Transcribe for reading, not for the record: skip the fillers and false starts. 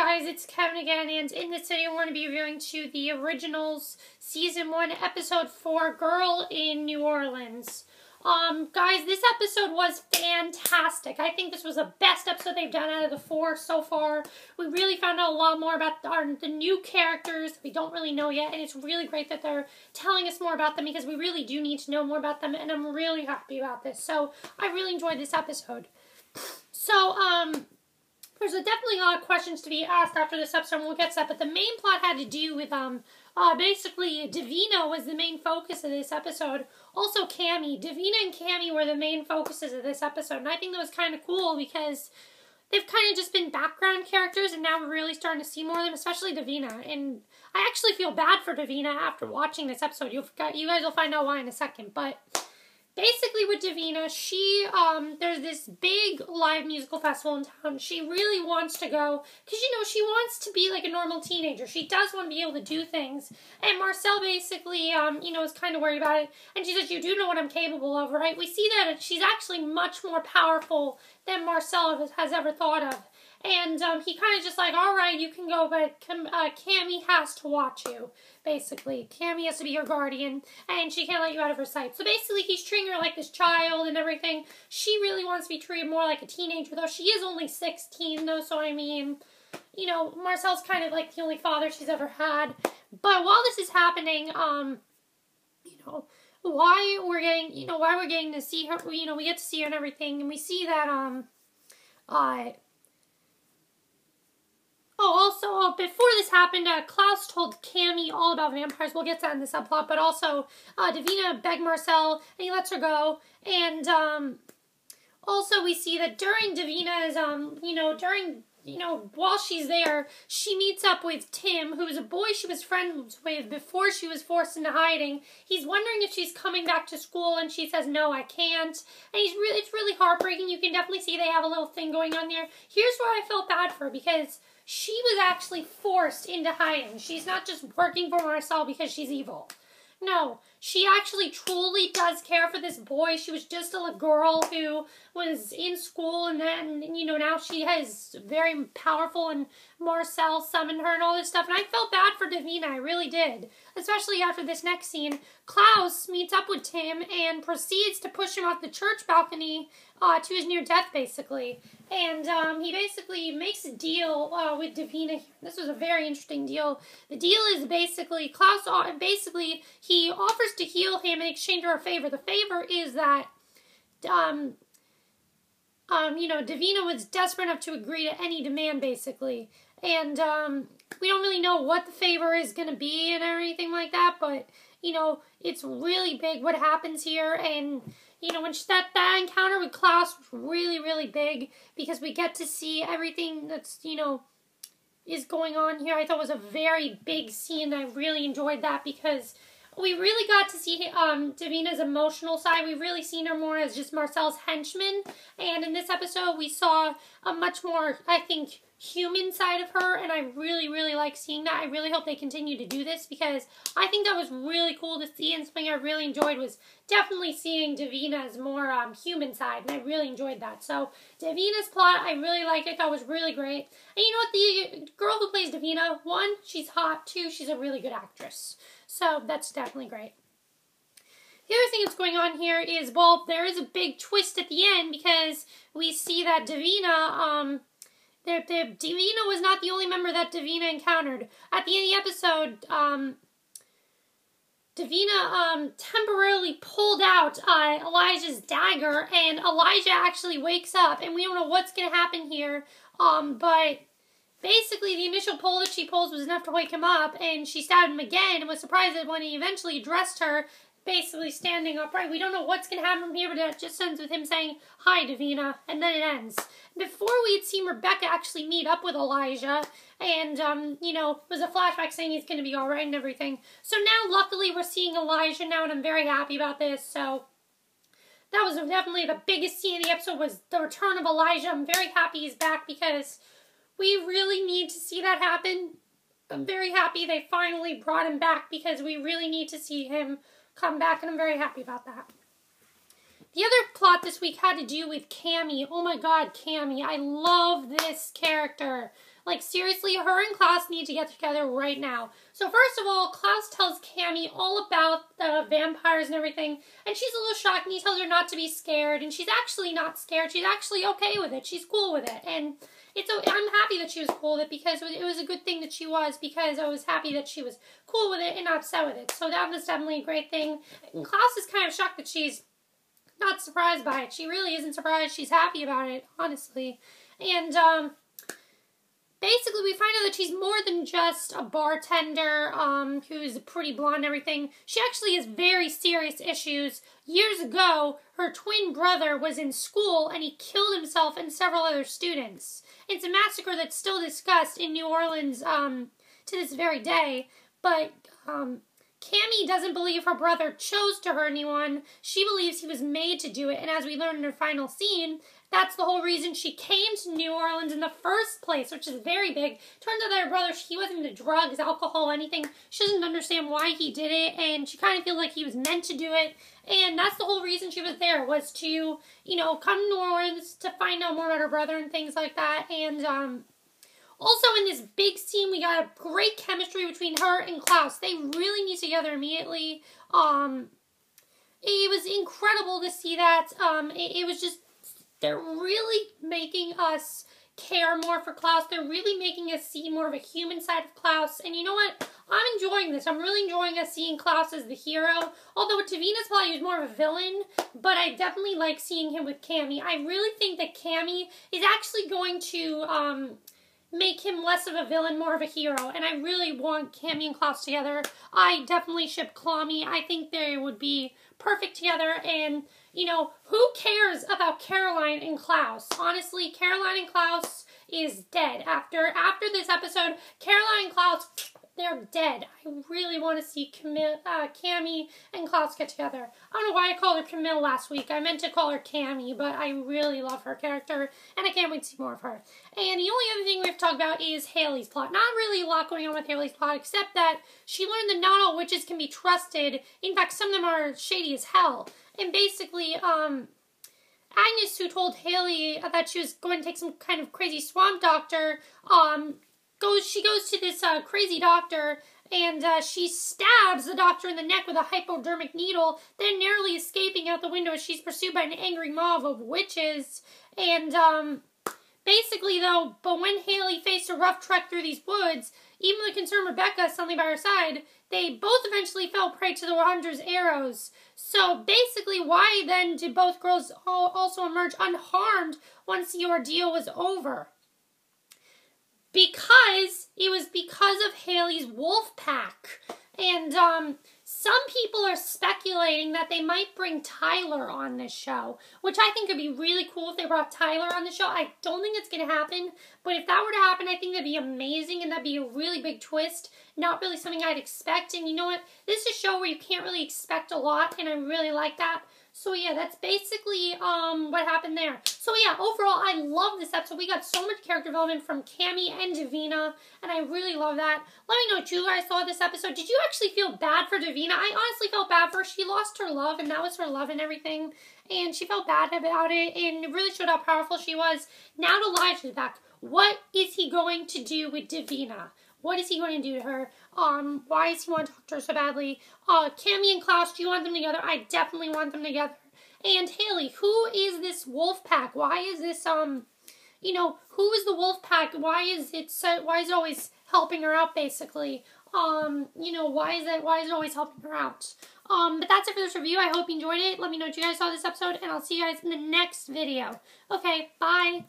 guys, it's Kevin again, and in this video I'm going to be reviewing to the Originals Season 1, Episode 4, Girl in New Orleans. Guys, this episode was fantastic. I think this was the best episode they've done out of the 4 so far. We really found out a lot more about the new characters that we don't really know yet, and it's really great that they're telling us more about them because we really do need to know more about them, and I'm really happy about this. So, I really enjoyed this episode. So, there's definitely a lot of questions to be asked after this episode, and we'll get to that, but the main plot had to do with, basically, Davina was the main focus of this episode. Also, Cami. Davina and Cami were the main focuses of this episode, and I think that was kind of cool because they've kind of just been background characters, and now we're really starting to see more of them, especially Davina, and I actually feel bad for Davina after watching this episode. You guys will find out why in a second, but basically with Davina, there's this big live musical festival in town. She really wants to go, because, you know, she wants to be like a normal teenager. She does want to be able to do things. And Marcel basically, is kind of worried about it. And she says, you do know what I'm capable of, right? We see that she's actually much more powerful than Marcel has ever thought of. And he kind of just like, all right, you can go, but Cami has to watch you, basically. Cami has to be your guardian, and she can't let you out of her sight. So basically, he's treating her like this child and everything. She really wants to be treated more like a teenager, though she is only 16, though, so I mean, you know, Marcel's kind of like the only father she's ever had. But while this is happening, why we're getting to see her, we get to see her and everything, and we see that, also, before this happened, Klaus told Cami all about vampires. We'll get to that in the subplot, but also, Davina begged Marcel, and he lets her go, and, also we see that during Davina's, while she's there, she meets up with Tim, who was a boy she was friends with before she was forced into hiding. He's wondering if she's coming back to school, and she says, no, I can't. And it's really heartbreaking. You can definitely see they have a little thing going on there. Here's where I felt bad for her, because she was actually forced into hiding. She's not just working for Marcel because she's evil. No, she actually truly does care for this boy. She was just a girl who was in school, and then, now she is very powerful, and Marcel summoned her and all this stuff, and I felt bad for Davina, I really did. Especially after this next scene, Klaus meets up with Tim and proceeds to push him off the church balcony to his near death, basically. And he basically makes a deal with Davina. This was a very interesting deal. The deal is basically, Klaus, he offers to heal him in exchange for a favor. The favor is that, Davina was desperate enough to agree to any demand, basically. And, we don't really know what the favor is going to be and everything like that, but, it's really big what happens here, and when that encounter with Klaus was really, really big, because we get to see everything that's, is going on here. I thought it was a very big scene. I really enjoyed that, because we really got to see Davina's emotional side. We've really seen her more as just Marcel's henchman, and in this episode we saw a much more, I think, human side of her, and I really, really like seeing that. I really hope they continue to do this, because I think that was really cool to see, and something I really enjoyed was definitely seeing Davina's more human side, and I really enjoyed that. So, Davina's plot, I really liked it. That was really great. And you know what? The girl who plays Davina, 1, she's hot. 2, she's a really good actress. So, that's definitely great. The other thing that's going on here is, well, there is a big twist at the end, because we see that Davina, Davina was not the only member that Davina encountered. At the end of the episode, Davina temporarily pulled out Elijah's dagger, and Elijah actually wakes up, and we don't know what's going to happen here, but basically the initial pull that she pulls was enough to wake him up, and she stabbed him again, and was surprised that when he eventually addressed her, basically standing upright. We don't know what's going to happen from here, but it just ends with him saying, hi, Davina, and then it ends. Before we had seen Rebecca actually meet up with Elijah, and, it was a flashback saying he's going to be alright and everything. So now, luckily, we're seeing Elijah now, and I'm very happy about this, so that was definitely the biggest scene in the episode, was the return of Elijah. I'm very happy he's back, because we really need to see that happen. I'm very happy they finally brought him back, because we really need to see him come back, and I'm very happy about that. The other plot this week had to do with Cami. Oh my god, Cami. I love this character. Like, seriously, her and Klaus need to get together right now. So first of all, Klaus tells Cami all about the vampires and everything, and she's a little shocked, and he tells her not to be scared, and she's actually not scared. She's actually okay with it. She's cool with it, and I'm happy that she was cool with it, because it was a good thing that she was, because I was happy that she was cool with it and not upset with it. So that was definitely a great thing. And Klaus is kind of shocked that she's not surprised by it. She really isn't surprised. She's happy about it, honestly. And basically we find out that she's more than just a bartender who's pretty blonde and everything. She actually has very serious issues. Years ago, her twin brother was in school and he killed himself and several other students. It's a massacre that's still discussed in New Orleans to this very day. But Cami doesn't believe her brother chose to hurt anyone. She believes he was made to do it. And as we learn in her final scene, that's the whole reason she came to New Orleans in the first place, which is very big. Turns out that her brother, he wasn't into drugs, alcohol, anything. She doesn't understand why he did it, and she kind of feels like he was meant to do it. And that's the whole reason she was there, was to, you know, come to New Orleans to find out more about her brother and things like that. And also in this big scene, we got a great chemistry between her and Klaus. They really meet together immediately. It was incredible to see that. It was just, they're really making us care more for Klaus. They're really making us see more of a human side of Klaus. And you know what? I'm enjoying this. I'm really enjoying us seeing Klaus as the hero. Although with Davina's plot, he was more of a villain. But I definitely like seeing him with Cami. I really think that Cami is actually going to make him less of a villain, more of a hero. And I really want Cami and Klaus together. I definitely ship Cami. I think they would be perfect together. And, you know, who cares about Caroline and Klaus? Honestly, Caroline and Klaus is dead. After this episode, Caroline and Klaus, they're dead. I really want to see Cami and Klaus get together. I don't know why I called her Camille last week. I meant to call her Cami, but I really love her character, and I can't wait to see more of her. And the only other thing we have to talk about is Hayley's plot. Not really a lot going on with Hayley's plot, except that she learned that not all witches can be trusted. In fact, some of them are shady as hell. And basically, Agnes, who told Hayley that she was going to take some kind of crazy swamp doctor, she goes to this crazy doctor, and she stabs the doctor in the neck with a hypodermic needle, then narrowly escaping out the window as she's pursued by an angry mob of witches. And basically, though, but when Hayley faced a rough trek through these woods, even the concerned Rebecca suddenly by her side, they both eventually fell prey to the hunter's arrows. So basically, why then did both girls also emerge unharmed once the ordeal was over? Because it was because of Hayley's wolf pack. And some people are speculating that they might bring Tyler on this show, which I think would be really cool if they brought Tyler on the show. I don't think it's going to happen, but if that were to happen, I think that'd be amazing, and that'd be a really big twist. Not really something I'd expect, and you know what? This is a show where you can't really expect a lot, and I really like that. So yeah, that's basically what happened there. So yeah, overall, I love this episode. We got so much character development from Cami and Davina, and I really love that. Let me know what you guys thought of this episode. Did you actually feel bad for Davina? I honestly felt bad for her. She lost her love, and that was her love and everything, and she felt bad about it, and it really showed how powerful she was. Now to Elijah's back. What is he going to do with Davina? What is he going to do to her? Why does he want to talk to her so badly? Cami and Klaus, do you want them together? I definitely want them together. And Hayley, who is this wolf pack? Why is this, you know, who is the wolf pack? Why is it always helping her out, basically? You know, why is it always helping her out? But that's it for this review. I hope you enjoyed it. Let me know what you guys saw this episode, and I'll see you guys in the next video. Okay, bye.